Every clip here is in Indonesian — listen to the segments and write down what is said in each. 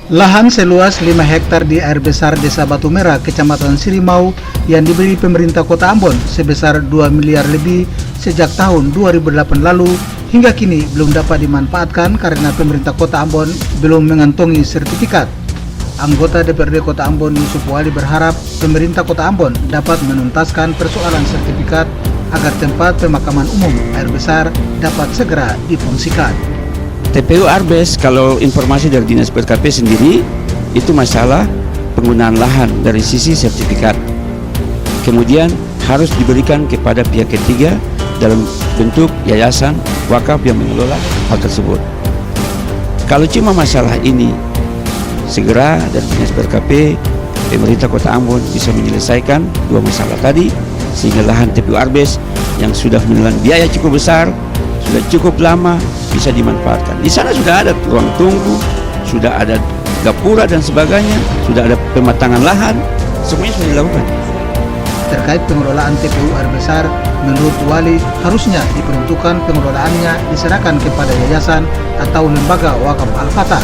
Lahan seluas 5 hektar di air besar Desa Batu Merah, Kecamatan Sirimau yang diberi pemerintah Kota Ambon sebesar 2 miliar lebih sejak tahun 2008 lalu hingga kini belum dapat dimanfaatkan karena pemerintah Kota Ambon belum mengantongi sertifikat. Anggota DPRD Kota Ambon Yusuf Wali berharap pemerintah Kota Ambon dapat menuntaskan persoalan sertifikat agar tempat pemakaman umum air besar dapat segera difungsikan. TPU Arbes, kalau informasi dari Dinas PKP sendiri, itu masalah penggunaan lahan dari sisi sertifikat. Kemudian harus diberikan kepada pihak ketiga dalam bentuk yayasan wakaf yang mengelola hal tersebut. Kalau cuma masalah ini, segera dari Dinas PKP, pemerintah Kota Ambon bisa menyelesaikan dua masalah tadi, sehingga lahan TPU Arbes yang sudah menelan biaya cukup besar, sudah cukup lama, bisa dimanfaatkan. Di sana sudah ada ruang tunggu, sudah ada gapura dan sebagainya, sudah ada pematangan lahan, semuanya sudah dilakukan. Terkait pengelolaan TPU air besar, menurut Wali harusnya diperuntukkan pengelolaannya diserahkan kepada yayasan atau lembaga wakaf Al-Fatah.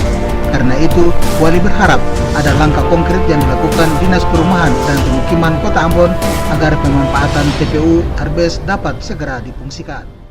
Karena itu, Wali berharap ada langkah konkret yang dilakukan Dinas Perumahan dan Pemukiman Kota Ambon agar pemanfaatan TPU Arbes dapat segera difungsikan.